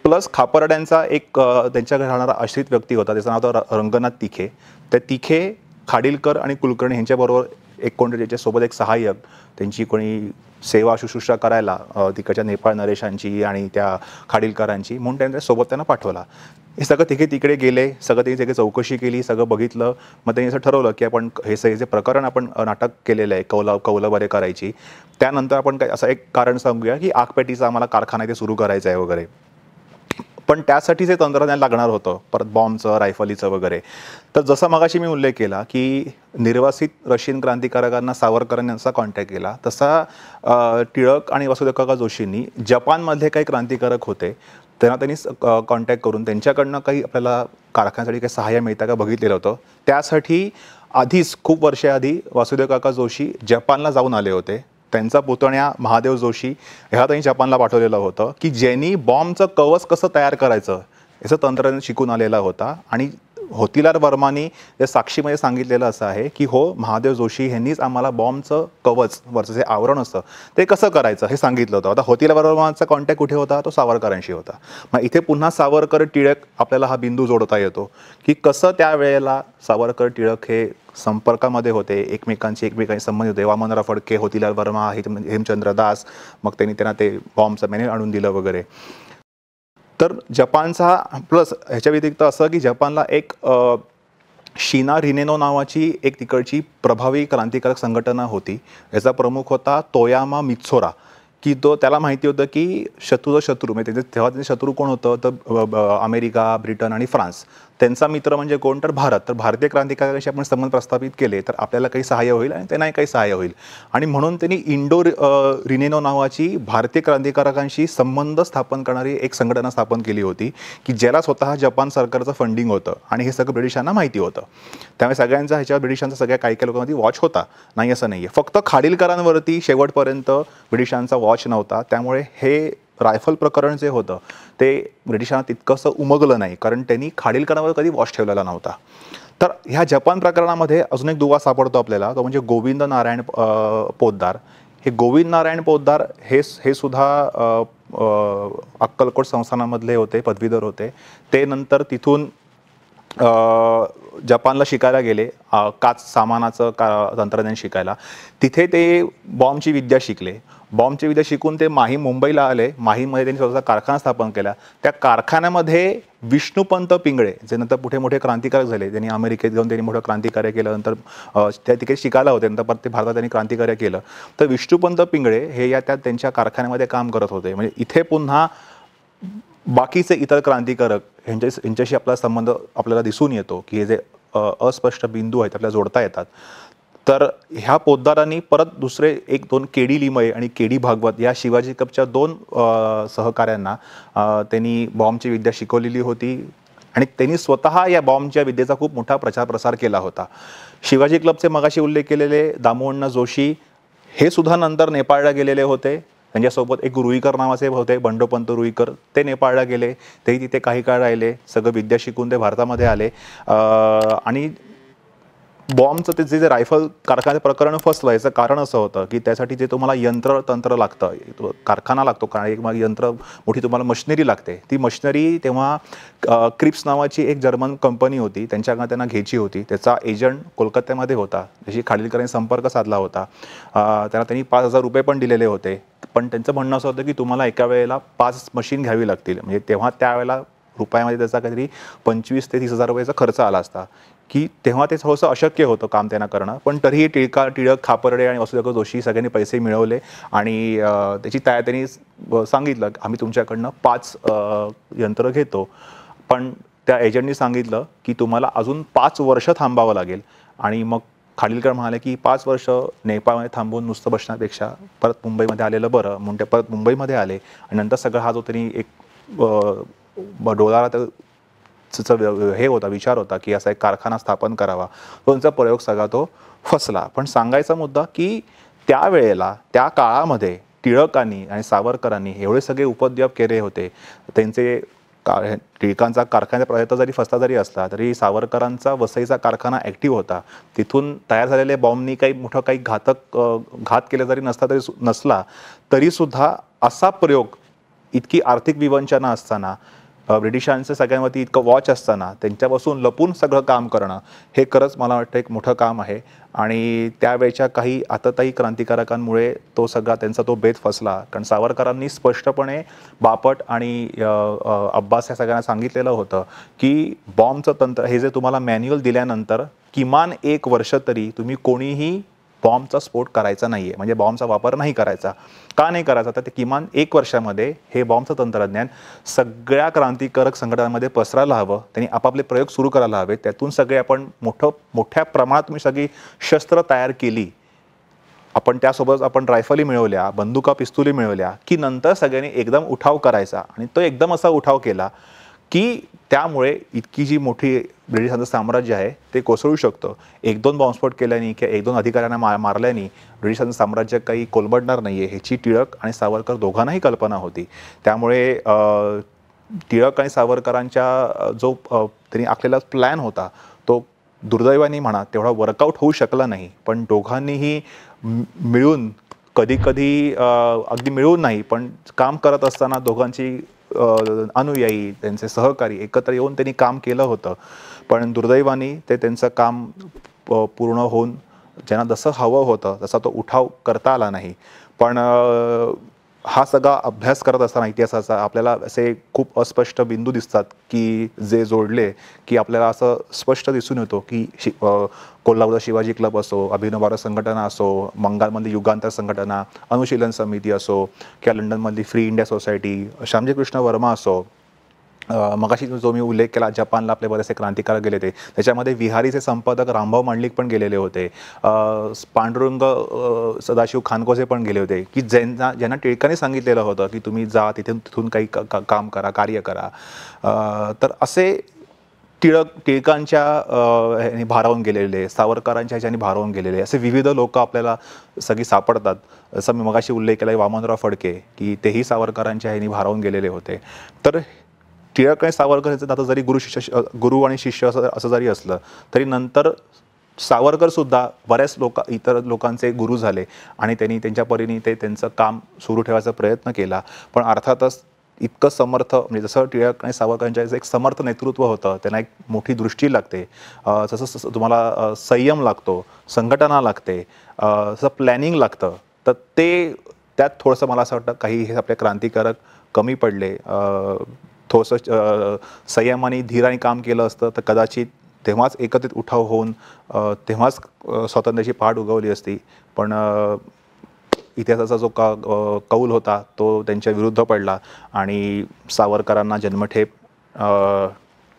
प्लस खापर्ड्यांचा एक त्यांच्याकडे राहणारा आश्रित व्यक्ती होता, त्याचं नाव होतं रंगनाथ तिखे. त्या तिखे, खाडीलकर आणि कुलकर्णी यांच्याबरोबर एक कोणी त्याच्यासोबत एक सहाय्यक, त्यांची कोणी सेवा शुश्रूषा करायला तिकडच्या नेपाळ नरेशांची आणि त्या खाडीलकरांची, म्हणून त्यांच्यासोबत त्यांना पाठवला. हे सगळं तिकडे गेले, त्यांनी सगळी चौकशी केली, सगळं बघितलं. मग त्यांनी असं ठरवलं की आपण हे जे प्रकरण आपण नाटक केलेलं आहे कौलाबारे करायची, त्यानंतर आपण काय असं एक कारण सांगूया की आगपेटीचा आम्हाला कारखाना इथे सुरू करायचा आहे वगैरे. पण त्यासाठी जे तंत्रज्ञान लागणार होतं, परत बॉम्बचं, रायफलीचं वगैरे. तर जसं मगाशी मी उल्लेख केला की निर्वासित रशियन क्रांतिकारकांना सावरकरांनी यांचा कॉन्टॅक्ट केला, तसा टिळक आणि वासुदेव काका जोशींनी जपानमध्ये काही क्रांतिकारक होते त्यांनी कॉन्टॅक्ट करून त्यांच्याकडनं काही आपल्याला कारखान्यासाठी काही सहाय्य मिळतं का बघितलेलं होतं. त्यासाठी आधीच खूप वर्षाआधी वासुदेव काका जोशी जपानला जाऊन आले होते. त्यांचा पुतण्या महादेव जोशी ह्या त्यांनी जपानला पाठवलेलं होतं की ज्यांनी बॉम्बचं कवच कसं तयार करायचं याचं तंत्रज्ञान शिकून आलेला होता. आणि होतीलाल वर्मानी या साक्षीमध्ये सांगितलेलं असं आहे की हो, महादेव जोशी यांनीच आम्हाला बॉम्बचं कवच वरचं जे आवरण असतं ते कसं करायचं हे सांगितलं होतं. आता होतीलाल वर्माचा कॉन्टॅक्ट कुठे होता, तो सावरकरांशी होता. मग इथे पुन्हा सावरकर टिळक आपल्याला हा बिंदू जोडता येतो की कसं त्यावेळेला सावरकर टिळक हे संपर्कामध्ये होते, एकमेकांशी संबंध होते. वामनराव फडके, होतीलाल वर्मा, हेमचंद्र दास, मग त्यांना ते बॉम्बचं मॅन्युअल आणून दिलं वगैरे. तर जपानचा प्लस ह्याच्या व्यतिरिक्त असं की जपानला एक शिना रिनेनो नावाची एक तिकडची प्रभावी क्रांतिकारक संघटना होती. याचा प्रमुख होता तोयामा मित्सोरा, की त्याला माहिती होतं की शत्रू म्हणजे तेव्हा त्याचे शत्रू कोण होतं, तर अमेरिका, ब्रिटन आणि फ्रान्स. त्यांचा मित्र म्हणजे कोण, तर भारत. तर भारतीय क्रांतिकारकांशी आपण संबंध प्रस्थापित केले तर आपल्याला काही सहाय्य होईल आणि त्यांनाही काही सहाय्य होईल. आणि म्हणून त्यांनी इंडो रिनेनो नावाची भारतीय क्रांतिकारकांशी संबंध स्थापन करणारी एक संघटना स्थापन केली होती की ज्याला स्वतः जपान सरकारचं फंडिंग होतं आणि हे सगळं ब्रिटिशांना माहिती होतं. त्यामुळे सगळ्यांचा ह्याच्यावर ब्रिटिशांचा सगळ्या काही लोकांमध्ये वॉच होता, नाही असं नाही आहे. फक्त खाडीलकरांवरती शेवटपर्यंत ब्रिटिशांचा वॉच नव्हता. त्यामुळे हे रायफल प्रकरण जे होतं ते ब्रिटिशांना तितकंसं उमगलं नाही, कारण त्यांनी खाडीलकरांवर कधी वॉच ठेवलेला नव्हता. तर ह्या जपान प्रकरणामध्ये अजून एक दुवा सापडतो आपल्याला, तो म्हणजे गोविंद नारायण पोद्दार. हे गोविंद नारायण पोद्दार हे सुद्धा अक्कलकोट संस्थानामधले होते, पदवीधर होते. ते नंतर तिथून जपानला शिकायला गेले, काच सामानाचं तंत्रज्ञान शिकायला. तिथे ते बॉम्बची विद्या शिकले. बॉम्बची विद्या शिकून ते मुंबईला आले. माहीमध्ये त्यांनी स्वतःचा कारखाना स्थापन केला. त्या कारखान्यामध्ये विष्णुपंत पिंगळे, जे नंतर पुढे मोठे क्रांतिकारक झाले, त्यांनी अमेरिकेत जाऊन त्यांनी मोठं क्रांतिकार्य केलं. नंतर त्या तिकडे शिकायला होते, नंतर परत ते भारतात त्यांनी क्रांतिकार्य केलं. तर विष्णुपंत पिंगळे हे त्यांच्या कारखान्यामध्ये काम करत होते. म्हणजे इथे पुन्हा बाकीचे इतर क्रांतिकारक यांच्याशी आपला संबंध आपल्याला दिसून येतो की हे जे अस्पष्ट बिंदू आहेत आपल्याला जोडता येतात. तर ह्या पोद्दारांनी परत दुसरे 1-2 केडी लिमये आणि केडी भागवत या शिवाजी क्लबच्या 2 सहकाऱ्यांना त्यांनी बॉम्बची विद्या शिकवलेली होती आणि त्यांनी स्वतः या बॉम्बच्या विद्येचा खूप मोठा प्रचार प्रसार केला होता. शिवाजी क्लबचे मगाशी उल्लेख केलेले दामोअण्णा जोशी हे सुद्धा नंतर नेपाळला गेलेले होते. त्यांच्यासोबत एक रुईकर नावाचे होते, बंडोपंत रुईकर, ते नेपाळला गेले, तेही तिथे काही काळ राहिले. सगळं विद्या शिकून ते भारतामध्ये आले आणि बॉम्बचं ते जे रायफल कारखाने प्रकरण फसलं याचं कारण असं होतं की त्यासाठी जे तुम्हाला यंत्र लागतं, कारखाना लागतो, कारण एक यंत्र मोठी तुम्हाला मशिनरी लागते. ती मशिनरी तेव्हा क्रिप्स नावाची एक जर्मन कंपनी होती, त्यांच्याकडे त्यांना घ्यायची होती. त्याचा एजंट कोलकात्यामध्ये होता, त्याशी खाडीलकरांनी संपर्क साधला होता. त्यांनी 5,000 रुपये पण दिलेले होते. पण त्यांचं म्हणणं असं होतं की तुम्हाला एका वेळेला 5 मशीन घ्यावी लागतील. म्हणजे तेव्हा त्यावेळेला रुपयामध्ये त्याचा काहीतरी 25,000 ते 30,000 रुपयाचा खर्च आला असता, की तेव्हा ते थोडंसं अशक्य होतं काम त्यांना करणं. पण तरीही टिळक, खापर्डे आणि वसुदेव जोशी सगळ्यांनी पैसे मिळवले आणि त्याची त्यांनी सांगितलं आम्ही तुमच्याकडनं 5 यंत्र घेतो. पण त्या एजंटनी सांगितलं की तुम्हाला अजून 5 वर्ष थांबावं लागेल. आणि मग खाडीलकर म्हणाले की 5 वर्ष नेपाळमध्ये थांबून नुसतं बसण्यापेक्षा परत मुंबईमध्ये आलेलं बरं. म्हणून ते परत मुंबईमध्ये आले आणि नंतर सगळं हा जो त्यांनी एक डोलारा हे होता, विचार होता की असा एक कारखाना स्थापन करावा, त्यांचा प्रयोग सगळा तो फसला. पण सांगायचा मुद्दा की त्यावेळेला त्या काळामध्ये टिळकांनी आणि सावरकरांनी एवढे सगळे उपद्व्याप केले होते. त्यांचे टिळकांचा कारखान्याचा प्रयत्न जरी फसला जरी असला तरी सावरकरांचा वसईचा कारखाना ॲक्टिव्ह होता. तिथून तयार झालेल्या बॉम्बनी काही मोठं काही घात केले जरी नसला तरीसुद्धा असा प्रयोग, इतकी आर्थिक विवंचना असताना, ब्रिटिशांचं सगळ्यांवरती इतकं वॉच असताना त्यांच्यापासून लपून सगळं काम करणं हे खरंच मला वाटतं एक मोठं काम आहे. आणि त्यावेळच्या काही आततायी क्रांतिकारकांमुळे तो सगळा त्यांचा तो बेत फसला. कारण सावरकरांनी स्पष्टपणे बापट आणि अब्बास या सगळ्यांना सांगितलेलं होतं की बॉम्बचं तंत्र हे जे तुम्हाला मॅन्युअल दिल्यानंतर किमान 1 वर्ष तरी तुम्ही कोणीही बॉम्बचा स्फोट करायचा नाही आहे, म्हणजे बॉम्बचा वापर नाही करायचा. का नाही करायचा? तर ते किमान 1 वर्षामध्ये हे बॉम्बचं तंत्रज्ञान सगळ्या क्रांतिकारक संघटनांमध्ये पसरायला हवं. त्यांनी आपापले प्रयोग सुरू करायला हवे. त्यातून सगळे आपण मोठ्या प्रमाणात तुम्ही सगळी शस्त्र तयार केली, आपण त्यासोबत आपण रायफली मिळवल्या, बंदुका पिस्तुली मिळवल्या की नंतर सगळ्यांनी एकदम उठाव करायचा. आणि तो एकदम असा उठाव केला की त्यामुळे इतकी जी मोठी ब्रिटिशांचं साम्राज्य आहे ते कोसळू शकतं. 1-2 बॉम्बस्फोट केल्याने किंवा 1-2 अधिकाऱ्यांना मारल्याने ब्रिटिशांचं साम्राज्य काही कोलमडणार नाही आहे ह्याची टिळक आणि सावरकर दोघांनाही कल्पना होती. त्यामुळे टिळक आणि सावरकरांच्या जो त्यांनी आखलेला प्लॅन होता तो दुर्दैवाने म्हणा तेवढा वर्कआउट होऊ शकला नाही. पण दोघांनीही मिळून कधी अगदी मिळून नाही पण काम करत असताना दोघांची अनुयायी, त्यांचे सहकारी एकत्र येऊन त्यांनी काम केलं होतं. पण दुर्दैवाने ते त्यांचं काम पूर्ण होऊन ज्यांना जसं हवं होतं तसा तो उठाव करता आला नाही. पण हा सगळा अभ्यास करत असताना इतिहासाचा आपल्याला असे खूप अस्पष्ट बिंदू दिसतात की जे जोडले की आपल्याला असं स्पष्ट दिसून येतो की कोल्हापूरचा शिवाजी क्लब असो, अभिनव भारत संघटना असो, बंगालमधली युगांतर संघटना, अनुशीलन समिती असो किंवा लंडनमधली free India society, Shyamji Krishna Varma असो, मगाशी जो मी उल्लेख केला जपानला आपले बरेचसे क्रांतिकारक गेले ते, त्याच्यामध्ये विहारीचे संपादक रामभाऊ मांडलिक पण गेलेले होते, पांडुरंग सदाशिव खानकोसे पण गेले होते की ज्यांना टिळकांनी सांगितलेलं होतं की तुम्ही जा तिथून काही काम करा, कार्य करा. तर असे टिळकांच्या ह्यानी भारावून गेलेले, सावरकरांच्या ह्याच्यानी भारावून गेलेले असे विविध लोक आपल्याला सगळी सापडतात. जसं मी मगाशी उल्लेख केला वामनराव फडके की तेही सावरकरांच्या ह्यानी भारावून गेलेले होते. तर टिळक आणि सावरकर यांचं नातं जरी गुरु आणि शिष्य असं जरी असलं तरी नंतर सावरकर सुद्धा बऱ्याच इतर लोकांचे गुरु झाले आणि त्यांनी त्यांच्या परीने त्यांचं काम सुरू ठेवायचा प्रयत्न केला. पण अर्थातच इतकं समर्थ, म्हणजे जसं टिळक आणि सावरकरांच्या एक समर्थ नेतृत्व होतं, त्यांना एक मोठी दृष्टी लागते, जसं तुम्हाला संयम लागतो, संघटना लागते, जसं प्लॅनिंग लागतं, तर त्यात थोडंसं मला असं वाटतं काही हे आपले क्रांतिकारक कमी पडले. थोडंसं संयमाने धीराने काम केलं असतं तर कदाचित तेव्हाच एकत्रित उठाव होऊन तेव्हाच स्वातंत्र्याची पहाट उगवली असती. पण इतिहासाचा जो कौल होता तो त्यांच्या विरुद्ध पडला आणि सावरकरांना जन्मठेप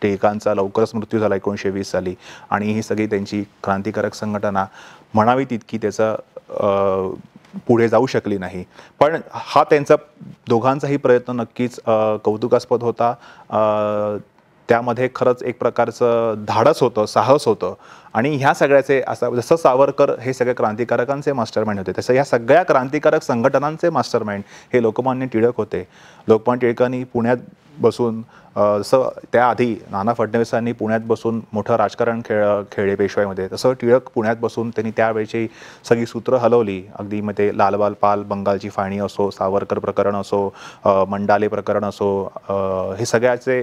टिळकांचा लवकरच मृत्यू झाला 1920 साली आणि ही सगळी त्यांची क्रांतिकारक संघटना म्हणावी तितकी त्याचं पुढे जाऊ शकली नाही. पण हा त्यांचा दोघांचाही प्रयत्न नक्कीच कौतुकास्पद होता. त्यामध्ये खरंच एक प्रकारचं धाडस होतं, साहस होतं. आणि ह्या सगळ्याचे असं जसं सावरकर हे सगळ्या क्रांतिकारकांचे मास्टरमाइंड होते, तसं ह्या सगळ्या क्रांतिकारक संघटनांचे मास्टरमाइंड हे लोकमान्य टिळक होते. लोकमान्य टिळकांनी पुण्यात बसून जसं त्याआधी नाना फडणवीसांनी पुण्यात बसून मोठं राजकारण खेळले पेशवाईमध्ये, तसं टिळक पुण्यात बसून त्यांनी त्यावेळची सगळी सूत्र हलवली. अगदी मग ते लालबाल पाल, बंगालची फाळणी असो, सावरकर प्रकरण असो, मंडाले प्रकरण असो, हे सगळ्याचे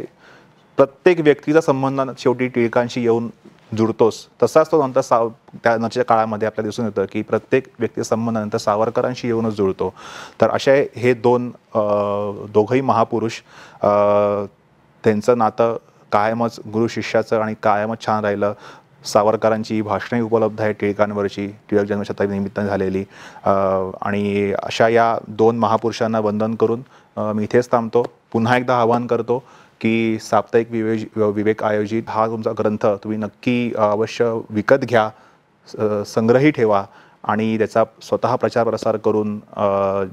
प्रत्येक व्यक्तीचा संबंध शेवटी टिळकांशी येऊन जुळतोच. तसाच तो नंतर त्यानंतरच्या काळामध्ये आपल्याला दिसून येतं की प्रत्येक व्यक्ती संबंधानंतर सावरकरांशी येऊनच जुळतो. तर असे हे दोघंही महापुरुष, त्यांचं नातं कायमच गुरु शिष्याचं आणि कायमच छान राहिलं. सावरकरांची भाषणे उपलब्ध आहेत टिळकांवरची, टिळक जन्मशताब्दी निमित्ताने झालेली. आणि अशा या दोन महापुरुषांना वंदन करून मी इथेच थांबतो. पुन्हा एकदा आवाहन करतो की साप्ताहिक विवेक आयोजित हा तुमचा ग्रंथ तुम्ही नक्की अवश्य विकत घ्या, संग्रही ठेवा आणि त्याचा स्वतः प्रचार प्रसार करून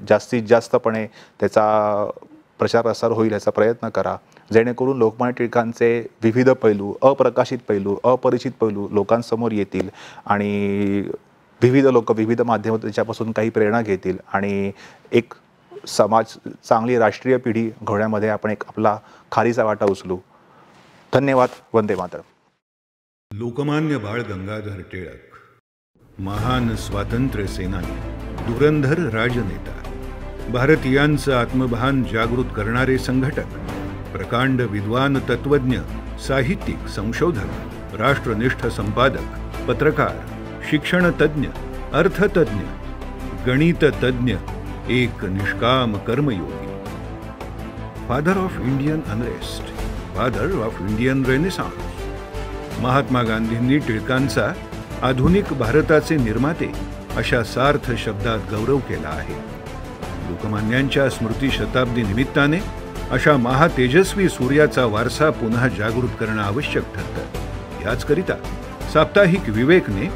जास्तीत जास्तपणे त्याचा प्रचार प्रसार होईल याचा प्रयत्न करा, जेणेकरून लोकमान्य टिळकांचे विविध पैलू, अप्रकाशित पैलू, अपरिचित पैलू लोकांसमोर येतील आणि विविध लोक विविध माध्यमातून त्याच्यापासून काही प्रेरणा घेतील आणि एक चांगली राष्ट्रीय पिढी घडवण्यामध्ये आपण एक आपला खारीचा वाटा उचलू. धन्यवाद. वंदे मातरम. लोकमान्य बाळ गंगाधर टिळक, महान स्वातंत्र्य सेनानी, धुरंधर राजनेता, भारतीयांचं आत्मभान जागृत करणारे संघटक, प्रकांड विद्वान, तत्वज्ञ, साहित्यिक, संशोधक, राष्ट्रनिष्ठ संपादक, पत्रकार, शिक्षणतज्ञ, अर्थतज्ञ, गणिततज्ञ, एक निष्काम कर्मयोगी, father of Indian unrest, father of Indian renaissance. Mahatma गांधींनी टिळकांचा आधुनिक भारताचे निर्माते अशा सार्थ शब्दात गौरव केला आहे. लोकमान्यांच्या स्मृती शताब्दी निमित्ताने अशा महातेजस्वी सूर्याचा वारसा पुन्हा जागृत करणं आवश्यक ठरतं. याचकरिता साप्ताहिक विवेकने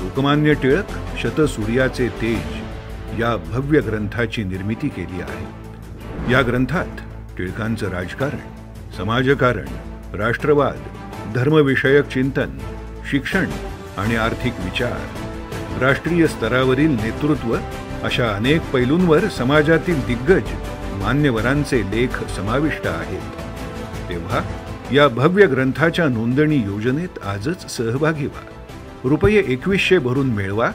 लोकमान्य टिळक शतसूर्याचे तेज या भव्य ग्रंथाची निर्मिती केली आहे. या ग्रंथात टिळकांचं राजकारण, समाजकारण, राष्ट्रवाद, धर्मविषयक चिंतन, शिक्षण आणि आर्थिक विचार, राष्ट्रीय स्तरावरील नेतृत्व अशा अनेक पैलूंवर समाजातील दिग्गज मान्यवरांचे लेख समाविष्ट आहेत. तेव्हा या भव्य ग्रंथाच्या नोंदणी योजनेत आजच सहभागी व्हा. ₹2100 भरून मिळवा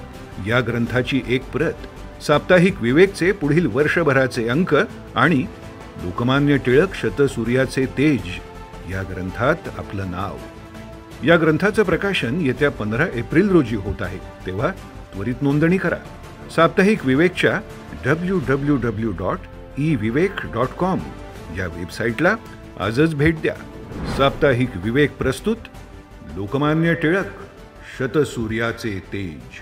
या ग्रंथाची एक प्रत, साप्ताहिक विवेकचे पुढील वर्षभराचे अंक आणि लोकमान्य टिळक शतसूर्याचे तेज या ग्रंथात आपलं नाव. या ग्रंथाचं प्रकाशन येत्या 15 एप्रिल रोजी होत आहे. तेव्हा त्वरित नोंदणी करा. साप्ताहिक विवेकच्या www.evivek.com या वेबसाईटला आजच भेट द्या. साप्ताहिक विवेक प्रस्तुत लोकमान्य टिळक शतसूर्याचे तेज.